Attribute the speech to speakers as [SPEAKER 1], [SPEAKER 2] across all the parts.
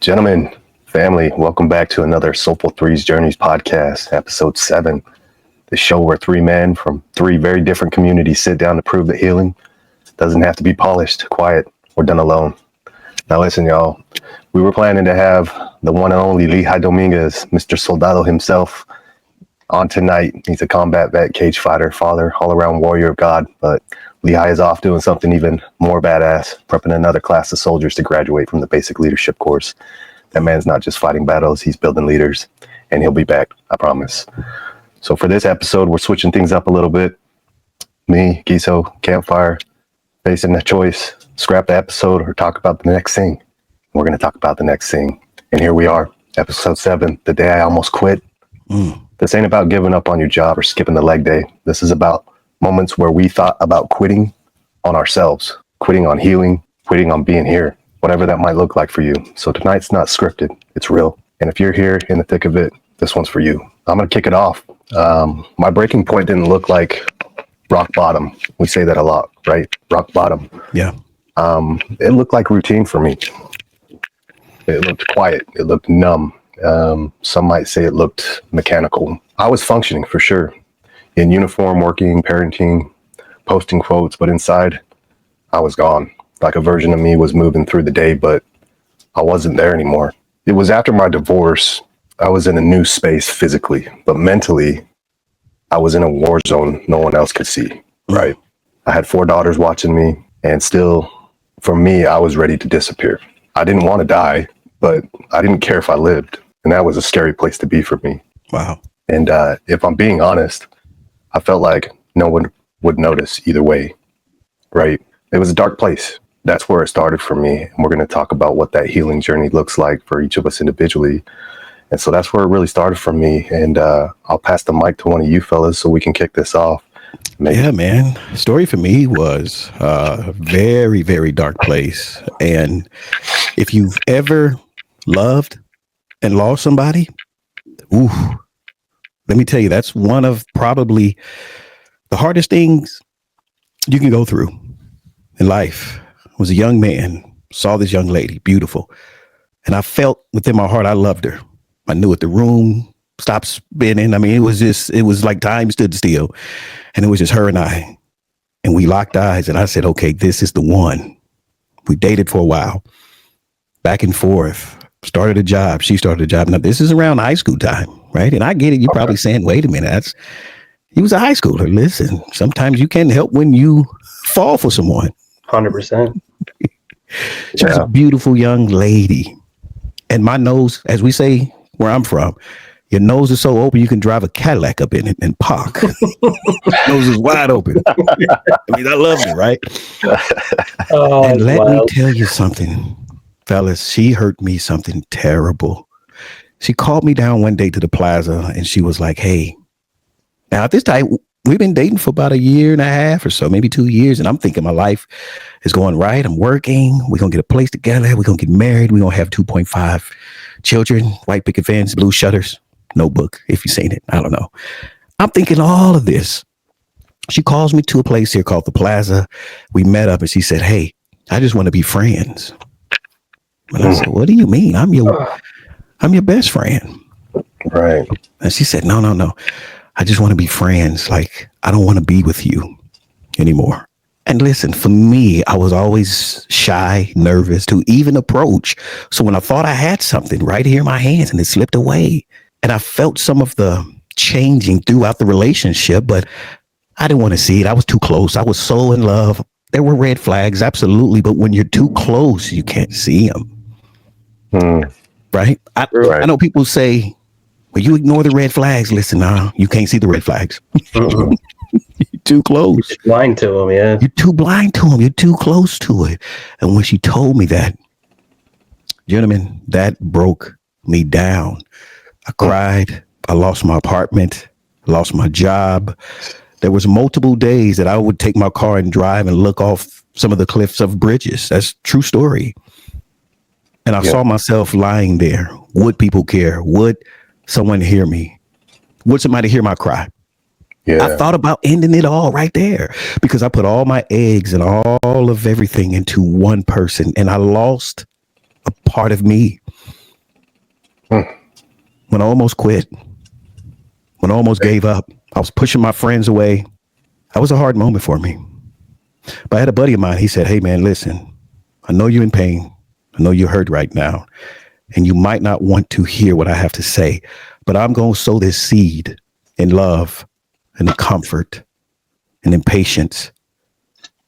[SPEAKER 1] Gentlemen, family, welcome back to another Soulful Threes Journeys podcast, episode 7. The show where three men from three very different communities sit down to prove that healing doesn't have to be polished, quiet, or done alone. Now listen, y'all, we were planning to have the one and only Lehigh Dominguez, Mr. Soldado himself, on tonight. He's a combat vet, cage fighter, father, all-around warrior of God, but Lehigh is off doing something even more badass, prepping another class of soldiers to graduate from the basic leadership course. That man's not just fighting battles, he's building leaders, and he'll be back, I promise. So for this episode, we're switching things up a little bit. Me, Giso, Campfire, facing the choice, scrap the episode or talk about the next thing. We're going to talk about the next thing. And here we are, episode 7, the day I almost quit. This ain't about giving up on your job or skipping the leg day. This is about moments where we thought about quitting on ourselves, quitting on healing, quitting on being here, whatever that might look like for you. So tonight's not scripted, it's real. And if you're here in the thick of it, this one's for you. I'm going to kick it off. My breaking point didn't look like rock bottom. We say that a lot, right? Rock bottom.
[SPEAKER 2] Yeah.
[SPEAKER 1] It looked like routine for me. It looked quiet. It looked numb. Some might say it looked mechanical. I was functioning for sure. In uniform, working, parenting, posting quotes, but inside, I was gone. Like a version of me was moving through the day, but I wasn't there anymore. It was after my divorce. I was in a new space physically, but mentally, I was in a war zone no one else could see, right? I had 4 daughters watching me, and still, for me, I was ready to disappear. I didn't want to die, but I didn't care if I lived, and that was a scary place to be for me.
[SPEAKER 2] Wow.
[SPEAKER 1] And if I'm being honest, I felt like no one would notice either way, right? It was a dark place. That's where it started for me. And we're going to talk about what that healing journey looks like for each of us individually. And so that's where it really started for me. And I'll pass the mic to one of you fellas so we can kick this off. Maybe.
[SPEAKER 2] Yeah, man. The story for me was a very, very dark place. And if you've ever loved and lost somebody, ooh, let me tell you, that's one of probably the hardest things you can go through in life. I was a young man, saw this young lady, beautiful. And I felt within my heart, I loved her. I knew it. The room stopped spinning. I mean, it was like time stood still. And it was just her and I. And we locked eyes. And I said, okay, this is the one. We dated for a while, back and forth, started a job. She started a job. Now, this is around high school time, right? And I get it. You're probably saying, wait a minute, he was a high schooler. Listen, sometimes you can't help when you fall for someone.
[SPEAKER 3] 100%.
[SPEAKER 2] She was a beautiful young lady. And my nose, as we say where I'm from, your nose is so open you can drive a Cadillac up in it and park. Nose is wide open. I mean, I loved it, right? And let me tell you something, fellas. She hurt me something terrible. She called me down one day to the plaza and she was like, hey, now at this time, we've been dating for about 1.5 years or so, maybe 2 years. And I'm thinking my life is going right. I'm working. We're going to get a place together. We're going to get married. We're going to have 2.5 children, white picket fence, blue shutters, notebook. If you've seen it, I don't know. I'm thinking all of this. She calls me to a place here called the Plaza. We met up and she said, hey, I just want to be friends. And I said, what do you mean? I'm your best friend.
[SPEAKER 1] Right.
[SPEAKER 2] And she said, no. I just want to be friends. Like, I don't want to be with you anymore. And listen, for me, I was always shy, nervous to even approach. So when I thought I had something right here in my hands and it slipped away, and I felt some of the changing throughout the relationship, but I didn't want to see it. I was too close. I was so in love. There were red flags, absolutely. But when you're too close, you can't see them. Right? I know people say, well, you ignore the red flags. Listen, you can't see the red flags. You're too close.
[SPEAKER 3] You're blind to them, yeah.
[SPEAKER 2] You're too blind to them. You're too close to it. And when she told me that, gentlemen, that broke me down. I cried. I lost my apartment. I lost my job. There was multiple days that I would take my car and drive and look off some of the cliffs of bridges. That's a true story. And I saw myself lying there. Would people care? Would someone hear me? Would somebody hear my cry? Yeah. I thought about ending it all right there because I put all my eggs and all of everything into one person and I lost a part of me. When I almost quit, when I almost gave up, I was pushing my friends away. That was a hard moment for me. But I had a buddy of mine. He said, hey, man, listen, I know you're in pain. I know you're hurt right now. And you might not want to hear what I have to say, but I'm going to sow this seed in love and in comfort and in patience.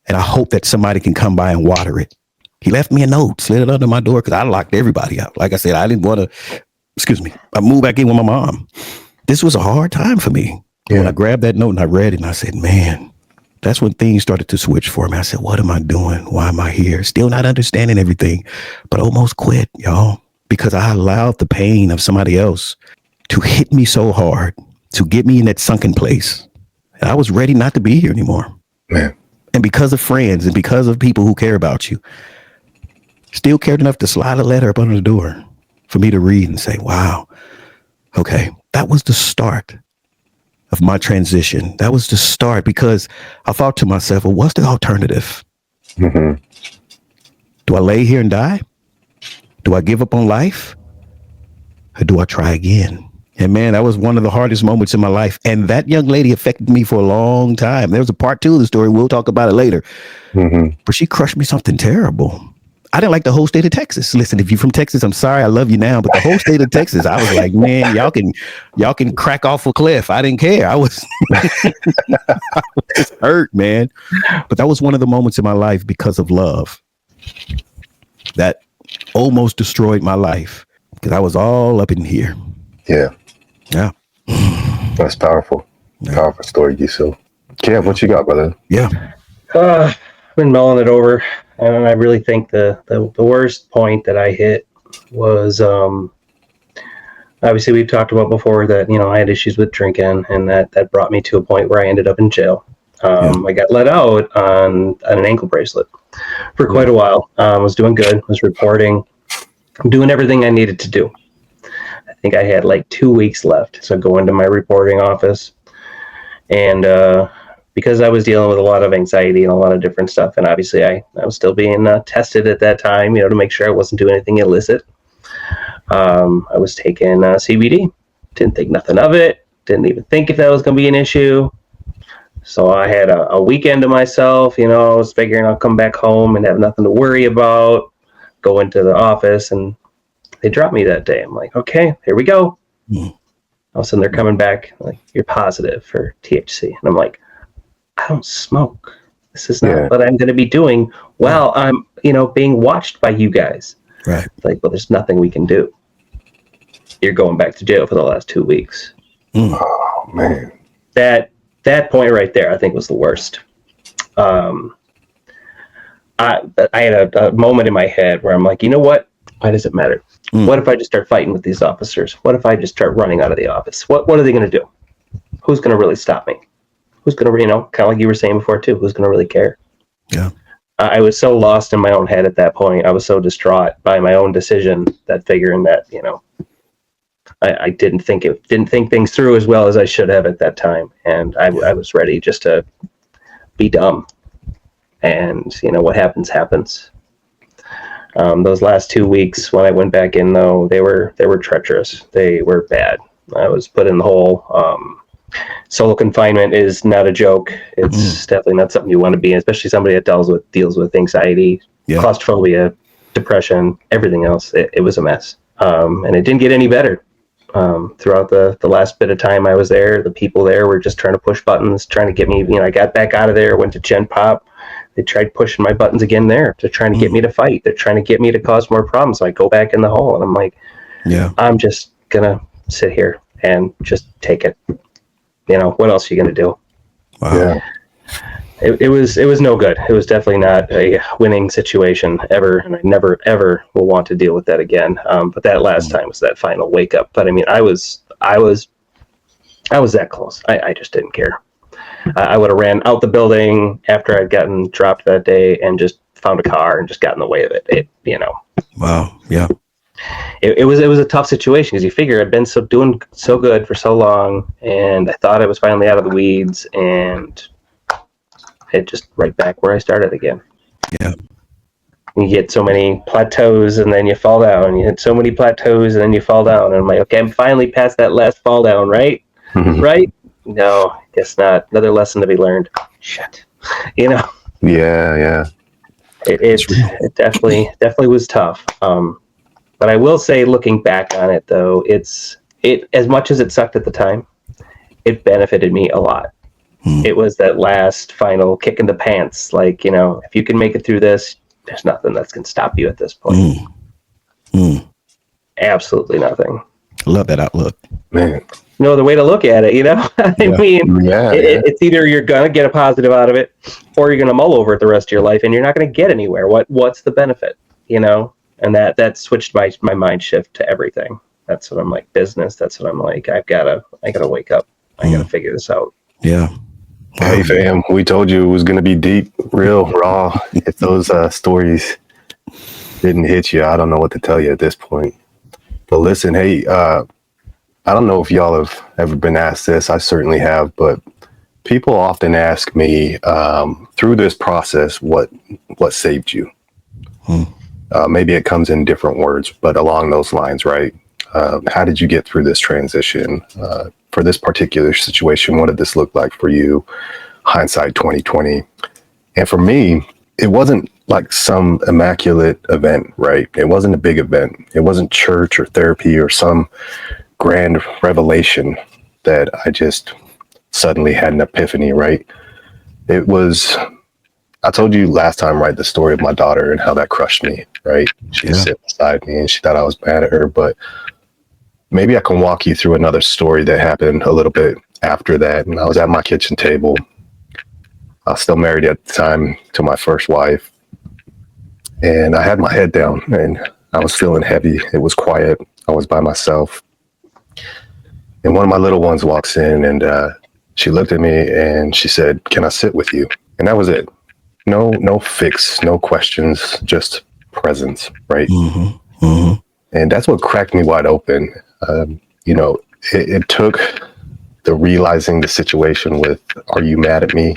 [SPEAKER 2] And I hope that somebody can come by and water it. He left me a note, slid it under my door because I locked everybody out. Like I said, I didn't want to, I moved back in with my mom. This was a hard time for me. Yeah. When I grabbed that note and I read it and I said, man, that's when things started to switch for me. I said, what am I doing? Why am I here? Still not understanding everything, but almost quit, y'all, because I allowed the pain of somebody else to hit me so hard, to get me in that sunken place. And I was ready not to be here anymore.
[SPEAKER 1] Man.
[SPEAKER 2] And because of friends and because of people who care about you, still cared enough to slide a letter up under the door for me to read and say, wow, okay, that was the start of my transition. That was the start, because I thought to myself, well, what's the alternative? Mm-hmm. Do I lay here and die? Do I give up on life? Or do I try again? And man, that was one of the hardest moments in my life. And that young lady affected me for a long time. There was a part 2 of the story. We'll talk about it later. Mm-hmm. But she crushed me something terrible. I didn't like the whole state of Texas. Listen, if you're from Texas, I'm sorry, I love you now, but the whole state of Texas, I was like, man, y'all can crack off a cliff. I didn't care. I was hurt, man. But that was one of the moments in my life because of love that almost destroyed my life, because I was all up in here.
[SPEAKER 1] Yeah.
[SPEAKER 2] Yeah.
[SPEAKER 1] That's powerful. Yeah. Powerful story, Giselle. Kev, what you got, brother?
[SPEAKER 2] Yeah.
[SPEAKER 3] I've been mulling it over. And I really think the worst point that I hit was, obviously we've talked about before that, I had issues with drinking, and that brought me to a point where I ended up in jail. I got let out on an ankle bracelet for quite a while. Was doing good, was reporting, doing everything I needed to do. I think I had like 2 weeks left. So I go into my reporting office, and, because I was dealing with a lot of anxiety and a lot of different stuff, and obviously I was still being tested at that time, to make sure I wasn't doing anything illicit. I was taking CBD, didn't think nothing of it, didn't even think if that was going to be an issue. So I had a weekend to myself, I was figuring I'll come back home and have nothing to worry about, go into the office, and they dropped me that day. I'm like, okay, here we go. All of a sudden they're coming back, like, you're positive for THC. And I'm like, I don't smoke. This is not what I'm going to be doing while I'm, being watched by you guys.
[SPEAKER 2] Right.
[SPEAKER 3] Like, well, there's nothing we can do. You're going back to jail for the last 2 weeks.
[SPEAKER 1] Oh, man.
[SPEAKER 3] That point right there, I think, was the worst. I had a moment in my head where I'm like, you know what? Why does it matter? What if I just start fighting with these officers? What if I just start running out of the office? What are they going to do? Who's going to really stop me? Who's going to, kind of like you were saying before, too, who's going to really care?
[SPEAKER 2] Yeah.
[SPEAKER 3] I was so lost in my own head at that point. I was so distraught by my own decision, that figuring that, I didn't think things through as well as I should have at that time. And I was ready just to be dumb. And, what happens. Those last 2 weeks when I went back in, though, they were treacherous. They were bad. I was put in the hole. Solo confinement is not a joke. It's definitely not something you want to be in, especially somebody that deals with anxiety, claustrophobia, depression, everything else. It was a mess. And it didn't get any better. Throughout the last bit of time I was there, the people there were just trying to push buttons, trying to get me, I got back out of there, went to Gen Pop. They tried pushing my buttons again there. They're trying to get me to fight. They're trying to get me to cause more problems. So I go back in the hole, and I'm like, I'm just going to sit here and just take it. What else are you going to do?
[SPEAKER 2] Wow.
[SPEAKER 1] Yeah.
[SPEAKER 3] It was no good. It was definitely not a winning situation ever, and I never ever will want to deal with that again. But that last time was that final wake up. But I mean, I was that close. I just didn't care. I would have ran out the building after I'd gotten dropped that day and just found a car and just got in the way of it.
[SPEAKER 2] Wow. Yeah.
[SPEAKER 3] It was a tough situation, because you figure I'd been doing so good for so long, and I thought I was finally out of the weeds, and it just right back where I started again.
[SPEAKER 2] Yeah.
[SPEAKER 3] You get so many plateaus and then you fall down. You hit so many plateaus and then you fall down. And I'm like, okay, I'm finally past that last fall down, right? Right? No, guess not. Another lesson to be learned. Shit. You know?
[SPEAKER 1] Yeah.
[SPEAKER 3] It definitely was tough. But I will say, looking back on it, though, it as much as it sucked at the time, it benefited me a lot. It was that last final kick in the pants. Like, you know, if you can make it through this, there's nothing that's going to stop you at this point. Absolutely nothing.
[SPEAKER 2] Love that outlook,
[SPEAKER 1] man.
[SPEAKER 3] No other way to look at it, you know? It's either you're going to get a positive out of it, or you're going to mull over it the rest of your life, and you're not going to get anywhere. What's the benefit, you know? And that switched my mind shift to everything. That's what I'm like, business. That's what I'm like, I gotta wake up. I gotta figure this out.
[SPEAKER 2] Yeah.
[SPEAKER 1] Hey fam, we told you it was gonna be deep, real, raw. If those stories didn't hit you, I don't know what to tell you at this point. But listen, hey, I don't know if y'all have ever been asked this. I certainly have, but people often ask me through this process, what saved you? Maybe it comes in different words, but along those lines, right? How did you get through this transition? For this particular situation, what did this look like for you? Hindsight 2020. And for me, it wasn't like some immaculate event, right? It wasn't a big event. It wasn't church or therapy or some grand revelation that I just suddenly had an epiphany, right? It was, I told you last time, right, the story of my daughter and how that crushed me, right? She was sitting beside me and she thought I was mad at her, but maybe I can walk you through another story that happened a little bit after that. And I was at my kitchen table. I was still married at the time to my first wife. And I had my head down and I was feeling heavy. It was quiet. I was by myself. And one of my little ones walks in and she looked at me and she said, "Can I sit with you?" And that was it. No fix, no questions, just presence, right? And that's what cracked me wide open. You know, it took the realizing the situation with, "Are you mad at me?"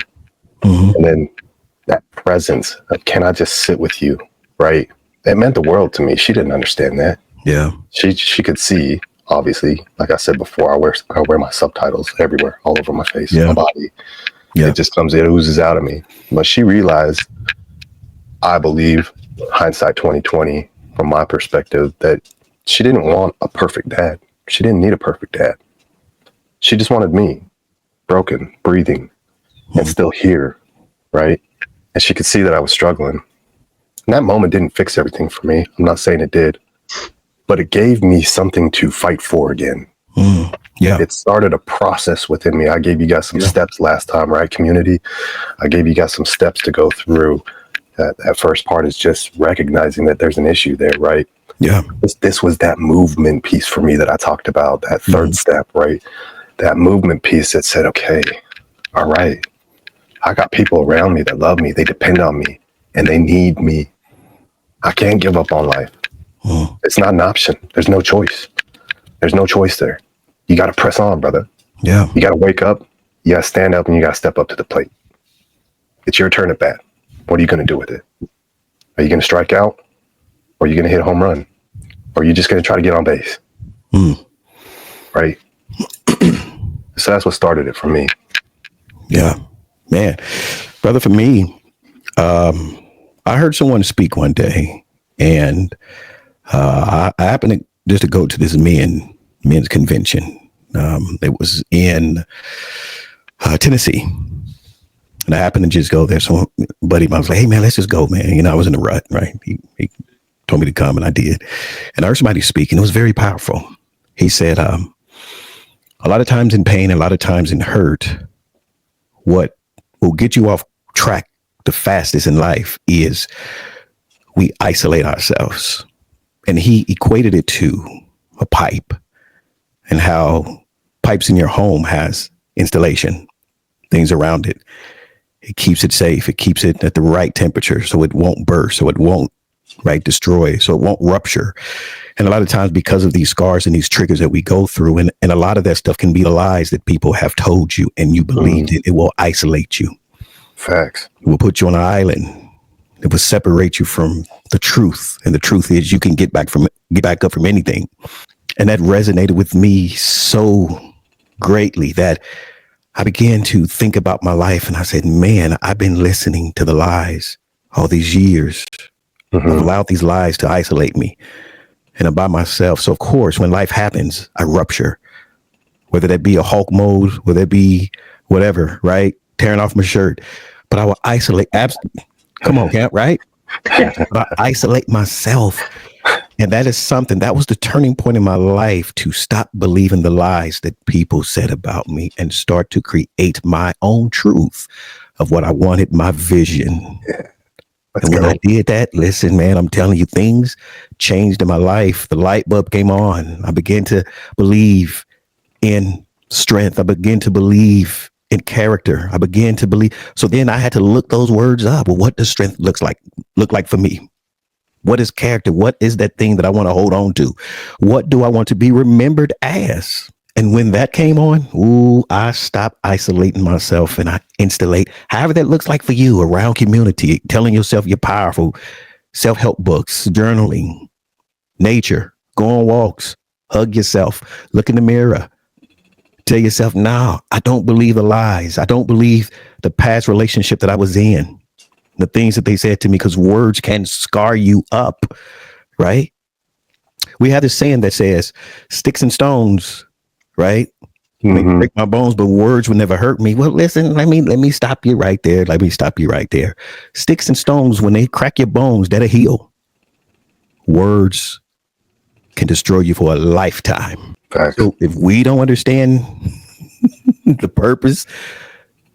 [SPEAKER 1] And then that presence of, "Can I just sit with you?" Right? It meant the world to me. She didn't understand that.
[SPEAKER 2] Yeah.
[SPEAKER 1] She could see, obviously, like I said before, I wear my subtitles everywhere, all over my face, my body. Yeah. It just it oozes out of me. But she realized, I believe, hindsight 2020, from my perspective, that she didn't want a perfect dad. She didn't need a perfect dad. She just wanted me, broken, breathing, and still here, right? And she could see that I was struggling. And that moment didn't fix everything for me. I'm not saying it did, but it gave me something to fight for again. Yeah. It started a process within me. I gave you guys some steps last time, right? Community. I gave you guys some steps to go through. That first part is just recognizing that there's an issue there, right? Yeah. This was that movement piece for me that I talked about, that third step, right? That movement piece that said, okay, all right, I got people around me that love me. They depend on me and they need me. I can't give up on life. It's not an option. There's no choice. There's no choice there. You got to press on, brother. Yeah. You got to wake up. You got to stand up and you got to step up to the plate. It's your turn at bat. What are you going to do with it? Are you going to strike out? Or are you going to hit a home run? Or are you just going to try to get on base? Right? So that's what started it for me.
[SPEAKER 2] Yeah, man. Brother, for me, I heard someone speak one day, and I happened to go to this men's convention. It was in Tennessee. And I happened to just go there. So buddy, I was like, "Hey man, let's just go, man." You know, I was in a rut, right? He told me to come and I did. And I heard somebody speak and it was very powerful. He said, a lot of times in pain, a lot of times in hurt, what will get you off track the fastest in life is we isolate ourselves. And he equated it to a pipe and how pipes in your home has installation, things around it. It keeps it safe. It keeps it at the right temperature so it won't burst, so it won't destroy, so it won't rupture. And a lot of times because of these scars and these triggers that we go through, and a lot of that stuff can be the lies that people have told you and you believed it, it will isolate you.
[SPEAKER 1] Facts.
[SPEAKER 2] It will put you on an island It will separate you from the truth. And the truth is you can get back up from anything. And that resonated with me so greatly that I began to think about my life, and I said, man, I've been listening to the lies all these years. I've allowed these lies to isolate me, and I'm by myself. So of course, when life happens, I rupture, whether that be a Hulk mode, whether that be whatever, right? Tearing off my shirt, but I will isolate. Come on, Camp, right? But I isolate myself. And that is something that was the turning point in my life to stop believing the lies that people said about me and start to create my own truth of what I wanted, my vision.
[SPEAKER 1] Yeah.
[SPEAKER 2] And when I did that, listen, man, I'm telling you, things changed in my life. The light bulb came on. I began to believe in strength. I began to believe in character. I began to believe. So then I had to look those words up. Well, what does strength look like for me? What is character? What is that thing that I want to hold on to? What do I want to be remembered as? And when that came on, I stopped isolating myself and I installate, however that looks like for you, around community, telling yourself you're powerful, self-help books, journaling, nature, go on walks, hug yourself, look in the mirror, tell yourself, no, I don't believe the lies. I don't believe the past relationship that I was in. The things that they said to me, because words can scar you up, right? We have this saying that says, sticks and stones, right? May break my bones, but words will never hurt me. Well, listen, let me stop you right there. Let me stop you right there. Sticks and stones, when they crack your bones, that'll heal. Words can destroy you for a lifetime.
[SPEAKER 1] Fact.
[SPEAKER 2] So if we don't understand the purpose,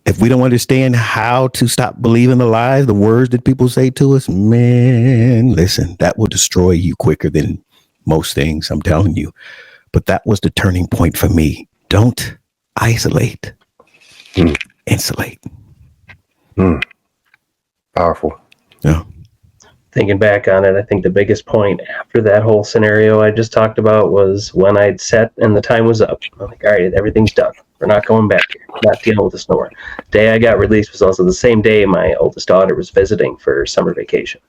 [SPEAKER 2] if we don't understand how to stop believing the lies, the words that people say to us, man, listen, that will destroy you quicker than most things, I'm telling you. But that was the turning point for me. Don't isolate, insulate.
[SPEAKER 1] Powerful.
[SPEAKER 2] Yeah.
[SPEAKER 3] Thinking back on it, I think the biggest point after that whole scenario I just talked about was when I'd set and the time was up. I'm like, all right, everything's done. We're not going back here. Not dealing with this no more. Day I got released was also the same day my oldest daughter was visiting for summer vacation.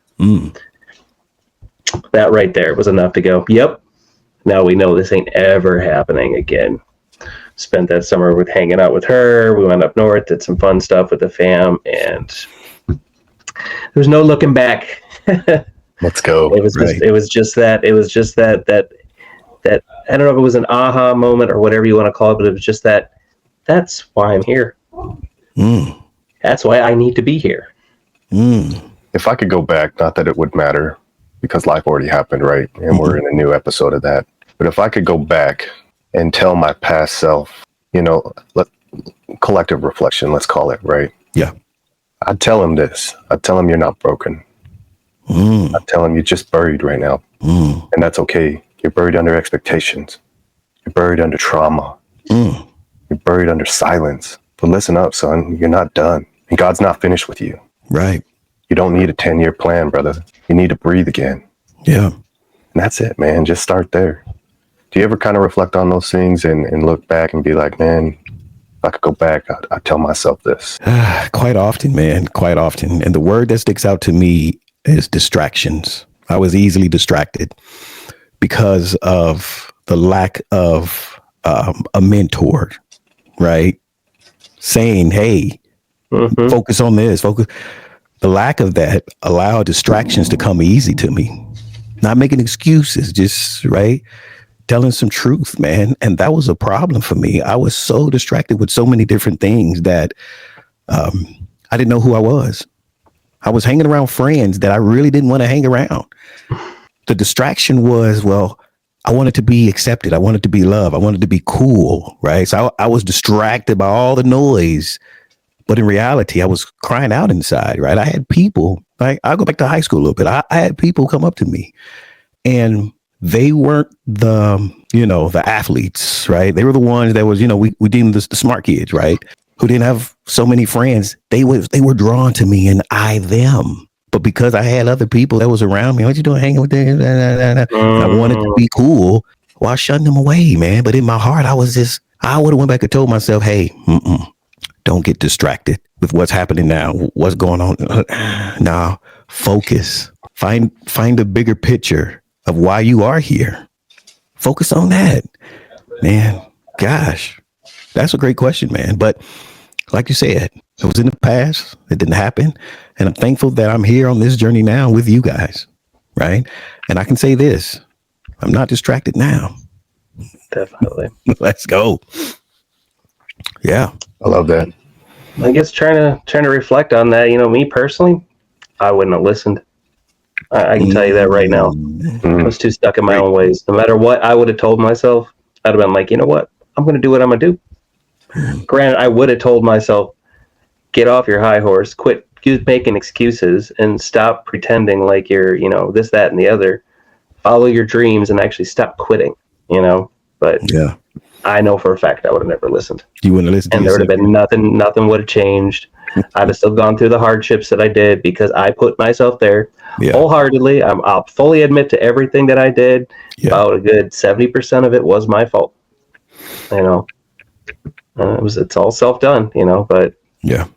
[SPEAKER 3] That right there was enough to go, yep, now we know this ain't ever happening again. Spent that summer with hanging out with her. We went up north, did some fun stuff with the fam, and there's no looking back.
[SPEAKER 1] Let's go.
[SPEAKER 3] It was just that I don't know if it was an aha moment or whatever you want to call it, but it was just that's why I'm here. That's why I need to be here.
[SPEAKER 1] If I could go back, not that it would matter because life already happened, right? And we're in a new episode of that. But if I could go back and tell my past self, collective reflection, let's call it, right?
[SPEAKER 2] Yeah.
[SPEAKER 1] I'd tell him this. I'd tell him you're not broken. I'd tell him you're just buried right now. And that's okay. You're buried under expectations. You're buried under trauma. You're buried under silence. But listen up, son. You're not done. And God's not finished with you.
[SPEAKER 2] Right.
[SPEAKER 1] You don't need a 10-year plan, brother. You need to breathe again.
[SPEAKER 2] Yeah.
[SPEAKER 1] And that's it, man. Just start there. Do you ever kind of reflect on those things and look back and be like, man, if I could go back, I'd tell myself this?
[SPEAKER 2] Quite often, man. Quite often. And the word that sticks out to me is distractions. I was easily distracted because of the lack of a mentor, right? Saying, hey, focus on this, focus. The lack of that allowed distractions to come easy to me. Not making excuses, just, right? Telling some truth, man. And that was a problem for me. I was so distracted with so many different things that I didn't know who I was. I was hanging around friends that I really didn't want to hang around. The distraction was, well, I wanted to be accepted. I wanted to be loved. I wanted to be cool, right? So I was distracted by all the noise. But in reality, I was crying out inside, right? I had people, like, I'll go back to high school a little bit. I had people come up to me and they weren't the athletes, right? They were the ones that was, we deemed the smart kids, right? Who didn't have so many friends. They were drawn to me and I them. But because I had other people that was around me, what you doing hanging with them? I wanted to be cool. Well, I shunned them away, man. But in my heart, I would have went back and told myself, hey, don't get distracted with what's happening now, what's going on. Now, focus. Find a bigger picture of why you are here. Focus on that, man. Gosh, that's a great question, man. But like you said, it was in the past. It didn't happen. And I'm thankful that I'm here on this journey now with you guys. Right. And I can say this, I'm not distracted now.
[SPEAKER 3] Definitely.
[SPEAKER 2] Let's go. Yeah.
[SPEAKER 1] I love that.
[SPEAKER 3] I guess trying to reflect on that, me personally, I wouldn't have listened. I can tell you that right now. I was too stuck in my own ways. No matter what I would have told myself, I'd have been like, you know what? I'm going to do what I'm going to do. Granted, I would have told myself, get off your high horse, quit making excuses, and stop pretending like you're, this, that, and the other. Follow your dreams and actually stop quitting, But
[SPEAKER 2] yeah,
[SPEAKER 3] I know for a fact I would have never listened.
[SPEAKER 2] You wouldn't have listened to
[SPEAKER 3] and there would have been nothing would have changed. I'd have still gone through the hardships that I did because I put myself there wholeheartedly. I'll fully admit to everything that I did. Yeah. About a good 70% of it was my fault. It's all self-done, but
[SPEAKER 2] yeah,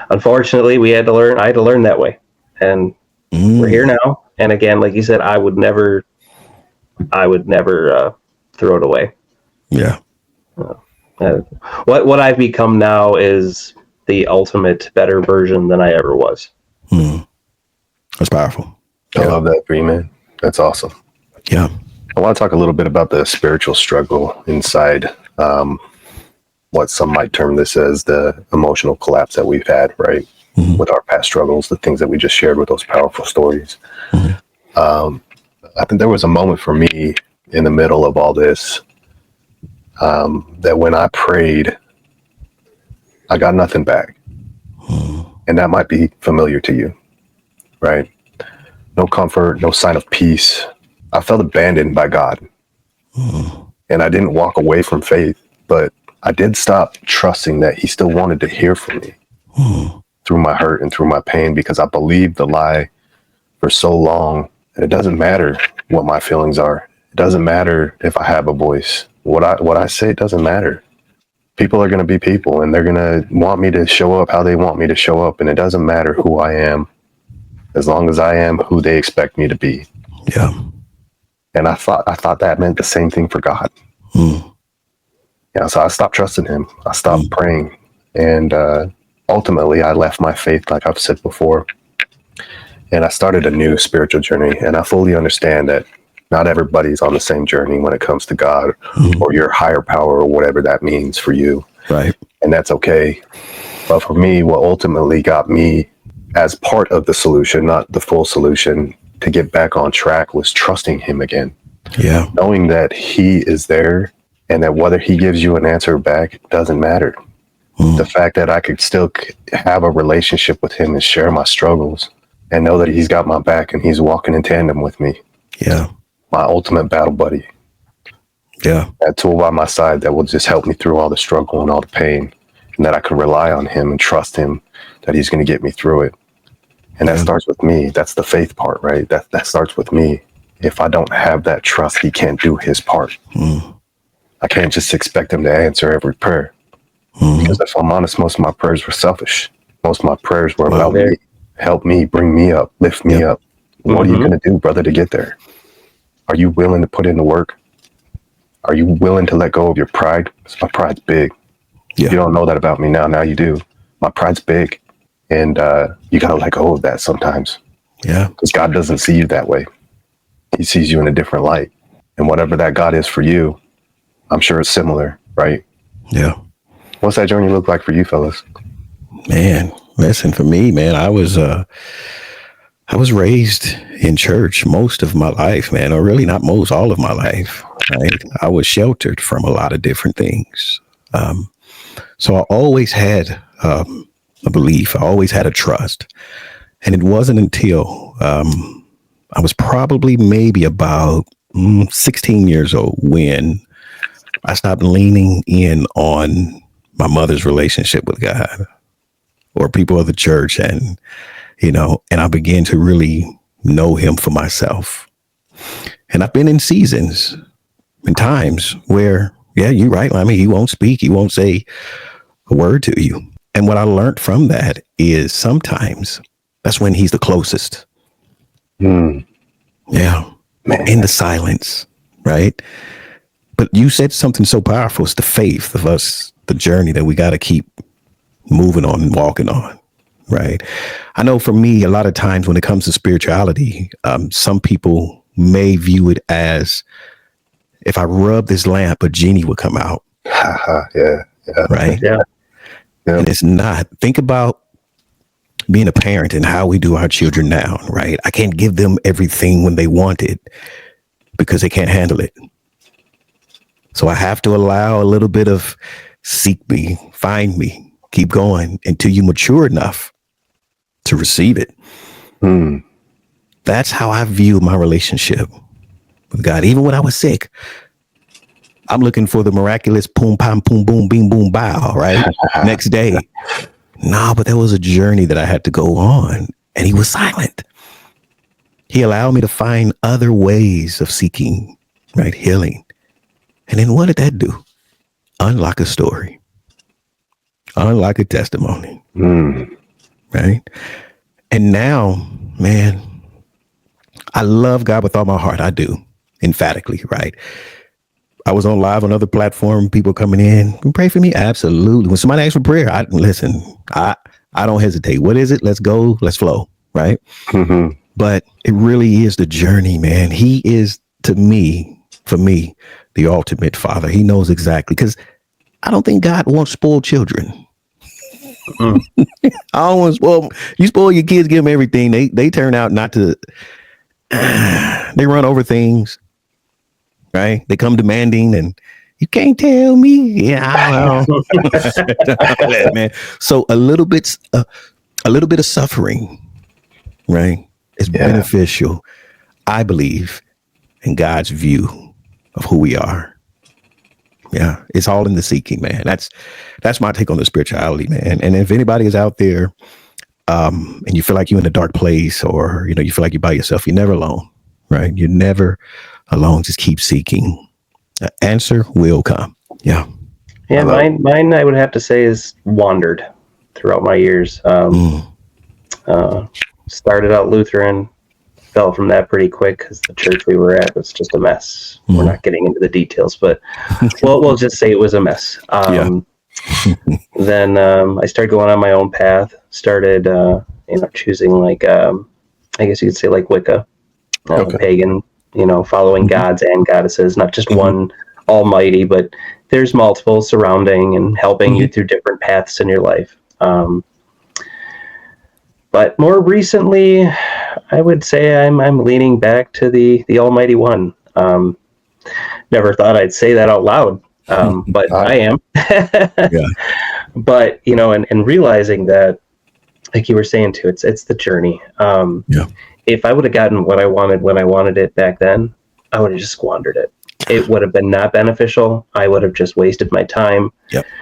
[SPEAKER 3] unfortunately I had to learn that way. And we're here now. And again, like you said, I would never throw it away.
[SPEAKER 2] Yeah.
[SPEAKER 3] What I've become now is the ultimate better version than I ever was.
[SPEAKER 2] That's powerful.
[SPEAKER 1] I love that, Green Man. That's awesome.
[SPEAKER 2] Yeah.
[SPEAKER 1] I want to talk a little bit about the spiritual struggle inside what some might term this as the emotional collapse that we've had, right? Mm-hmm. With our past struggles, the things that we just shared with those powerful stories. Mm-hmm. I think there was a moment for me in the middle of all this that when I prayed, I got nothing back. And that might be familiar to you, right? No comfort, no sign of peace. I felt abandoned by God. And I didn't walk away from faith, but I did stop trusting that he still wanted to hear from me through my hurt and through my pain, because I believed the lie for so long that it doesn't matter what my feelings are. It doesn't matter if I have a voice. What I say, it doesn't matter. People are going to be people, and they're going to want me to show up how they want me to show up. And it doesn't matter who I am, as long as I am who they expect me to be.
[SPEAKER 2] Yeah.
[SPEAKER 1] And I thought that meant the same thing for God. Yeah. So I stopped trusting him. I stopped praying. And ultimately, I left my faith, like I've said before. And I started a new spiritual journey. And I fully understand that not everybody's on the same journey when it comes to God or your higher power or whatever that means for you.
[SPEAKER 2] Right.
[SPEAKER 1] And that's okay. But for me, what ultimately got me as part of the solution, not the full solution, to get back on track was trusting him again.
[SPEAKER 2] Yeah.
[SPEAKER 1] Knowing that he is there and that whether he gives you an answer back doesn't matter. The fact that I could still have a relationship with him and share my struggles and know that he's got my back and he's walking in tandem with me.
[SPEAKER 2] Yeah.
[SPEAKER 1] My ultimate battle buddy.
[SPEAKER 2] Yeah.
[SPEAKER 1] That tool by my side that will just help me through all the struggle and all the pain, and that I can rely on him and trust him that he's going to get me through it. And that starts with me. That's the faith part, right? That starts with me. If I don't have that trust, he can't do his part. I can't just expect him to answer every prayer. Because if I'm honest, most of my prayers were selfish. Most of my prayers were about me. Help me, bring me up, lift me up. What are you going to do, brother, to get there? Are you willing to put in the work? Are you willing to let go of your pride? Because my pride's big. You don't know that about me now. Now you do. My pride's big. And you got to let go of that sometimes.
[SPEAKER 2] Yeah.
[SPEAKER 1] Because God doesn't see you that way. He sees you in a different light. And whatever that God is for you, I'm sure it's similar, right?
[SPEAKER 2] Yeah.
[SPEAKER 1] What's that journey look like for you, fellas?
[SPEAKER 2] Man, listen, for me, man, I was raised in church most of my life, man, or really not most, all of my life. Right? I was sheltered from a lot of different things. So I always had a belief. I always had a trust. And it wasn't until I was probably maybe about 16 years old when I stopped leaning in on my mother's relationship with God or people of the church. And, and I began to really know him for myself. And I've been in seasons and times where, you're right, Lammy, he won't speak. He won't say a word to you. And what I learned from that is sometimes That's when he's the closest. Yeah.
[SPEAKER 1] Man.
[SPEAKER 2] In the silence, right? But you said something so powerful. It's the faith of us, the journey that we got to keep moving on and walking on, right? I know for me, a lot of times when it comes to spirituality, some people may view it as if I rub this lamp, a genie would come out.
[SPEAKER 1] Yeah.
[SPEAKER 2] Right?
[SPEAKER 3] Yeah.
[SPEAKER 2] And it's not. Think about being a parent and how we do our children now, right? I can't give them everything when they want it because they can't handle it. So I have to allow a little bit of seek me, find me, keep going until you mature enough to receive it. That's how I view my relationship with God. Even when I was sick, I'm looking for the miraculous boom, pam, boom, boom, bing, boom, bow, right? Next day. Nah, but there was a journey that I had to go on, and he was silent. He allowed me to find other ways of seeking, right, healing. And then what did that do? Unlock a story. Unlock a testimony. Right? And now, man, I love God with all my heart. I do, emphatically, right? I was on live on other platform, people coming in, pray for me. Absolutely. When somebody asks for prayer, I don't hesitate. What is it? Let's go. Let's flow. Right. But it really is the journey, man. He is, to me, for me, the ultimate father. He knows exactly, because I don't think God wants spoiled children. I don't want spoil. You spoil your kids, give them everything. They turn out not to. They run over things. Right? They come demanding, and you can't tell me. Yeah, I don't know. Man. So a little bit of suffering, right, is beneficial, I believe, in God's view of who we are. Yeah, it's all in the seeking, man. That's my take on the spirituality, man. And if anybody is out there, and you feel like you're in a dark place, or you feel like you're by yourself, you're never alone, right? You're never alone. Just keep seeking. The answer will come. Yeah.
[SPEAKER 3] Mine I would have to say is wandered throughout my years. Started out Lutheran, fell from that pretty quick because the church we were at was just a mess. We're not getting into the details, but we'll just say it was a mess. Then I started going on my own path. Started choosing I guess you could say like Wicca, pagan. Following gods and goddesses, not just one almighty, but there's multiple surrounding and helping you through different paths in your life. But more recently, I would say I'm leaning back to the Almighty One. Never thought I'd say that out loud, but I am. But and realizing that, like you were saying too, it's the journey. If I would have gotten what I wanted when I wanted it back then, I would have just squandered it. It would have been not beneficial. I would have just wasted my time.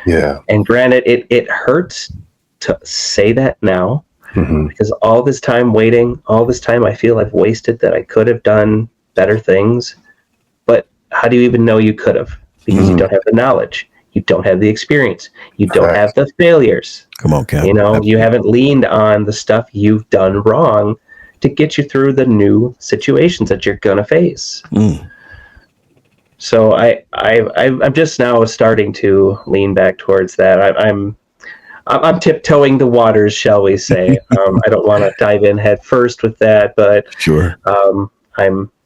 [SPEAKER 1] Yeah.
[SPEAKER 3] And granted, it hurts to say that now, because all this time waiting, all this time I feel I've wasted, that I could have done better things. But how do you even know you could have? Because you don't have the knowledge. You don't have the experience. You don't have the failures.
[SPEAKER 2] Come on, Cap.
[SPEAKER 3] You haven't leaned on the stuff you've done wrong to get you through the new situations that you're gonna face. So I'm just now starting to lean back towards that. I'm tiptoeing the waters, shall we say? I don't want to dive in head first with that, but
[SPEAKER 2] sure.
[SPEAKER 3] I'm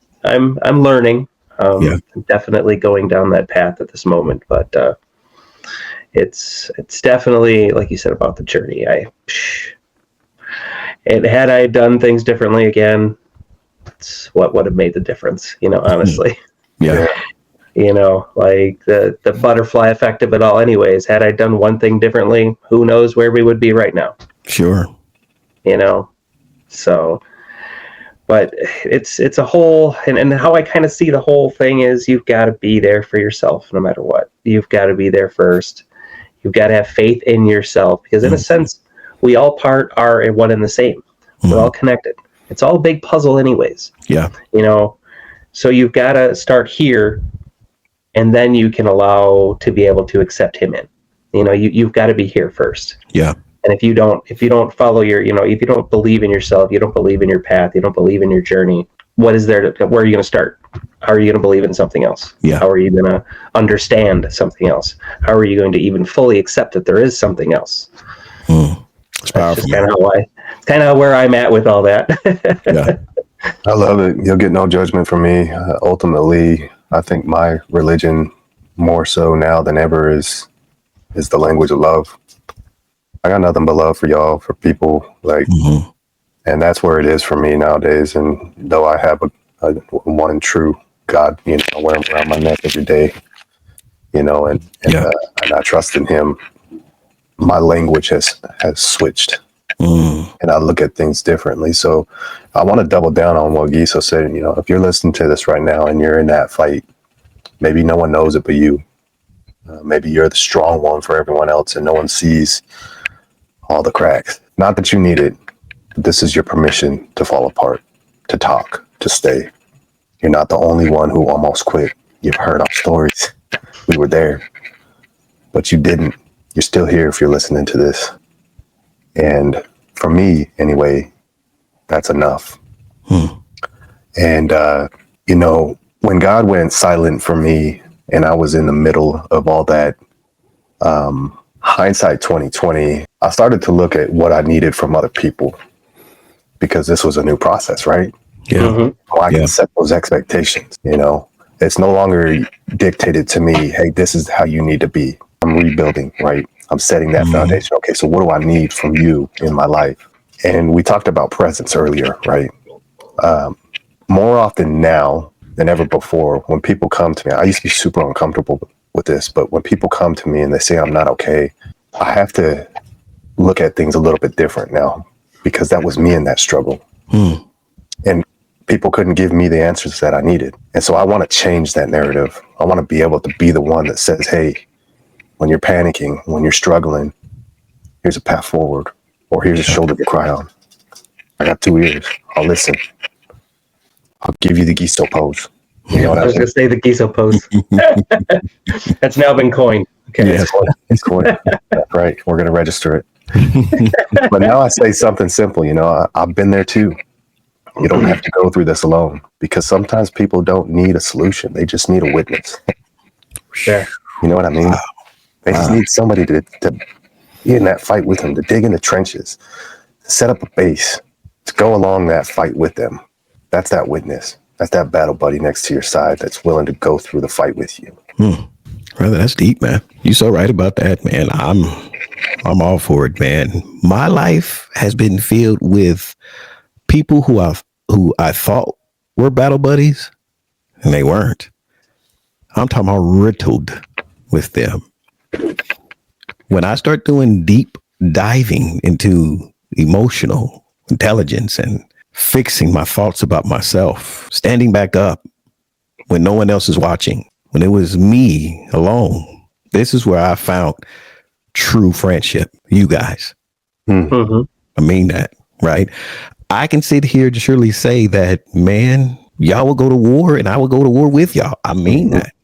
[SPEAKER 3] learning. I'm definitely going down that path at this moment, but it's definitely, like you said about the journey. And had I done things differently again, it's what would have made the difference, honestly. Like the butterfly effect of it all anyways. Had I done one thing differently, who knows where we would be right now.
[SPEAKER 2] Sure.
[SPEAKER 3] So, but it's a whole, and how I kind of see the whole thing is you've got to be there for yourself no matter what. You've got to be there first. You've got to have faith in yourself, because in a sense, we all are one and the same. We're all connected. It's all a big puzzle anyways.
[SPEAKER 2] Yeah.
[SPEAKER 3] So you've got to start here, and then you can allow to be able to accept him in. You've got to be here first.
[SPEAKER 2] Yeah.
[SPEAKER 3] And if you don't follow your, if you don't believe in yourself, you don't believe in your path, you don't believe in your journey, what is there where are you going to start? How are you going to believe in something else?
[SPEAKER 2] Yeah.
[SPEAKER 3] How are you going to understand something else? How are you going to even fully accept that there is something else?
[SPEAKER 2] It's
[SPEAKER 3] That's
[SPEAKER 2] powerful.
[SPEAKER 3] just kind of where I'm at with all that.
[SPEAKER 2] Yeah.
[SPEAKER 1] I love it. You'll get no judgment from me. Ultimately, I think my religion, more so now than ever, is the language of love. I got nothing but love for y'all, for people, like, and that's where it is for me nowadays. And though I have a one and true God, I wear him around my neck every day, and I trust in him. My language has switched, and I look at things differently. So I want to double down on what Giso said. If you're listening to this right now and you're in that fight, maybe no one knows it but you. Maybe you're the strong one for everyone else, and no one sees all the cracks. Not that you need it, but this is your permission to fall apart, to talk, to stay. You're not the only one who almost quit. You've heard our stories. We were there, but you didn't. You're still here if you're listening to this. And for me, anyway, that's enough. And, when God went silent for me and I was in the middle of all that, hindsight 2020, I started to look at what I needed from other people, because this was a new process, right?
[SPEAKER 2] Yeah.
[SPEAKER 1] I can set those expectations. It's no longer dictated to me, hey, this is how you need to be. I'm rebuilding, right? I'm setting that foundation. Okay, so what do I need from you in my life? And we talked about presence earlier, right? More often now than ever before, when people come to me, I used to be super uncomfortable with this, but when people come to me and they say I'm not okay, I have to look at things a little bit different now, because that was me in that struggle. And people couldn't give me the answers that I needed. And so I want to change that narrative. I want to be able to be the one that says, hey, when you're panicking, when you're struggling, here's a path forward, or here's a shoulder to cry on. I got 2 ears. I'll listen. I'll give you the Giso pose.
[SPEAKER 3] I was going to say the Giso pose. That's now been coined. Okay.
[SPEAKER 2] Yeah.
[SPEAKER 1] It's coined. That's right. We're going to register it. But now I say something simple. I've been there too. You don't have to go through this alone, because sometimes people don't need a solution. They just need a witness.
[SPEAKER 3] Sure.
[SPEAKER 1] You know what I mean? Wow. They just need somebody to be in that fight with them, to dig in the trenches, to set up a base, to go along that fight with them. That's that witness. That's that battle buddy next to your side that's willing to go through the fight with you.
[SPEAKER 2] Brother, that's deep, man. You're so right about that, man. I'm all for it, man. My life has been filled with people who I thought were battle buddies, and they weren't. I'm talking about riddled with them. When I start doing deep diving into emotional intelligence and fixing my thoughts about myself, standing back up when no one else is watching, when it was me alone, this is where I found true friendship. You guys. I mean that, right? I can sit here to surely say that, man, y'all will go to war and I will go to war with y'all. I mean that.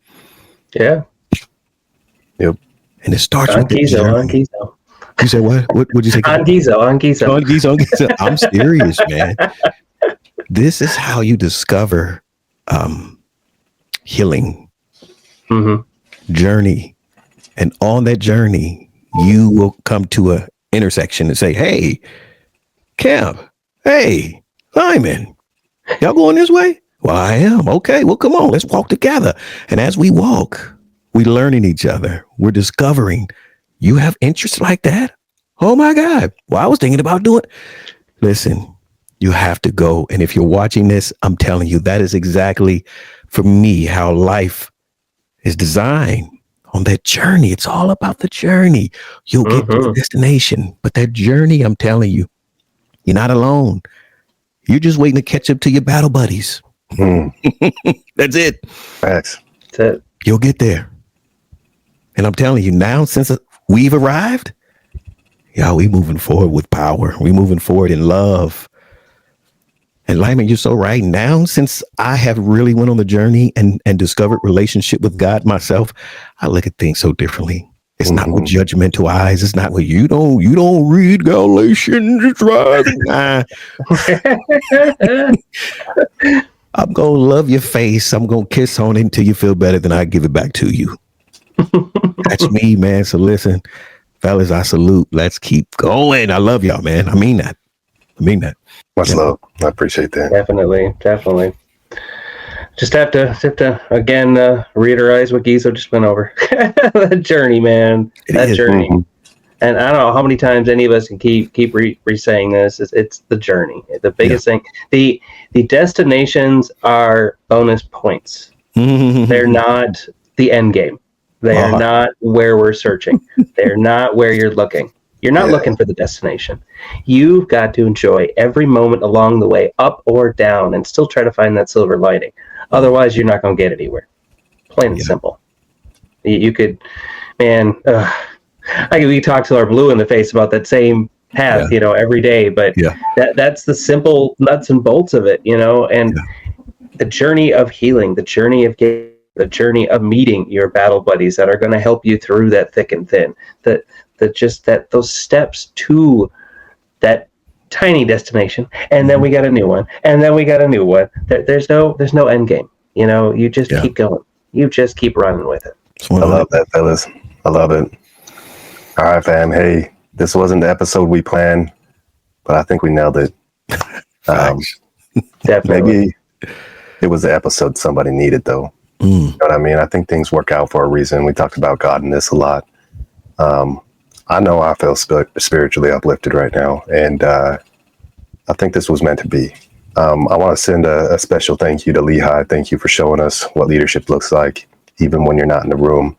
[SPEAKER 3] Yeah.
[SPEAKER 1] Yep.
[SPEAKER 2] And it starts
[SPEAKER 3] on
[SPEAKER 2] with the
[SPEAKER 3] Giso, on
[SPEAKER 2] journey.
[SPEAKER 3] Giso.
[SPEAKER 2] You said what? What would you say?
[SPEAKER 3] On Giso, on Giso.
[SPEAKER 2] On Giso. I'm serious, man. This is how you discover healing journey. And on that journey, you will come to a intersection and say, hey, Camp, hey, Simon, y'all going this way? Well, I am. Okay, well, come on, let's walk together. And as we walk, we're learning each other. We're discovering you have interests like that. Oh my God. Well, I was thinking about doing. Listen, you have to go. And if you're watching this, I'm telling you, that is exactly for me how life is designed on that journey. It's all about the journey. You'll get to the destination, but that journey, I'm telling you, you're not alone. You're just waiting to catch up to your battle buddies. That's it.
[SPEAKER 1] Facts.
[SPEAKER 3] That's it.
[SPEAKER 2] You'll get there. And I'm telling you now, since we've arrived, y'all, we moving forward with power. We moving forward in love. And Lyman, you're so right. Now, since I have really went on the journey and discovered relationship with God myself, I look at things so differently. It's not with judgmental eyes. It's not with you don't read Galatians. It's rising. Nah. I'm gonna love your face. I'm gonna kiss on it until you feel better. Then I give it back to you. That's me, man. So listen, fellas, I salute. Let's keep going. I love y'all, man. I mean that.
[SPEAKER 1] Much love. I appreciate that.
[SPEAKER 3] Definitely. Just have to again reiterate what Gizo just went over. That journey, man. That journey. And I don't know how many times any of us can keep re-saying this. It's the journey. The biggest thing. The destinations are bonus points. They're not the end game. They are not where we're searching. They're not where you're looking. You're not looking for the destination. You've got to enjoy every moment along the way, up or down, and still try to find that silver lining. Otherwise, you're not going to get anywhere. Plain and simple. You could, man. We talk till our blue in the face about that same path, every day. But that's the simple nuts and bolts of it, And the journey of healing, the journey of meeting your battle buddies that are going to help you through that thick and thin. Those steps to that tiny destination, and then we got a new one, and then we got a new one. There's no end game. You just keep going. You just keep running with it.
[SPEAKER 1] I love that, fellas. I love it. All right, fam. Hey, this wasn't the episode we planned, but I think we nailed it.
[SPEAKER 3] Definitely.
[SPEAKER 1] Maybe it was the episode somebody needed, though. You know what I mean? I think things work out for a reason. We talked about God in this a lot. I know I feel spiritually uplifted right now, and I think this was meant to be. I want to send a special thank you to Lehigh. Thank you for showing us what leadership looks like, even when you're not in the room.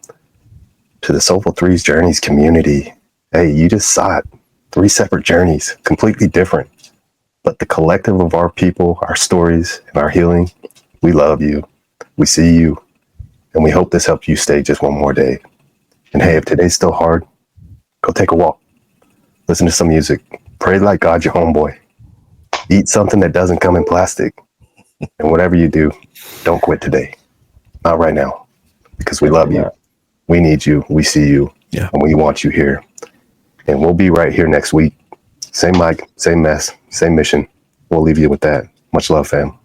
[SPEAKER 1] To the Soulful Threes Journeys community. Hey, you just saw it. 3 separate journeys, completely different. But the collective of our people, our stories, and our healing, we love you. We see you. And we hope this helps you stay just one more day. And hey, if today's still hard, go take a walk. Listen to some music. Pray like God's your homeboy. Eat something that doesn't come in plastic. And whatever you do, don't quit today. Not right now. Because we love you. We need you. We see you. And we want you here. And we'll be right here next week. Same mic, same mess, same mission. We'll leave you with that. Much love, fam.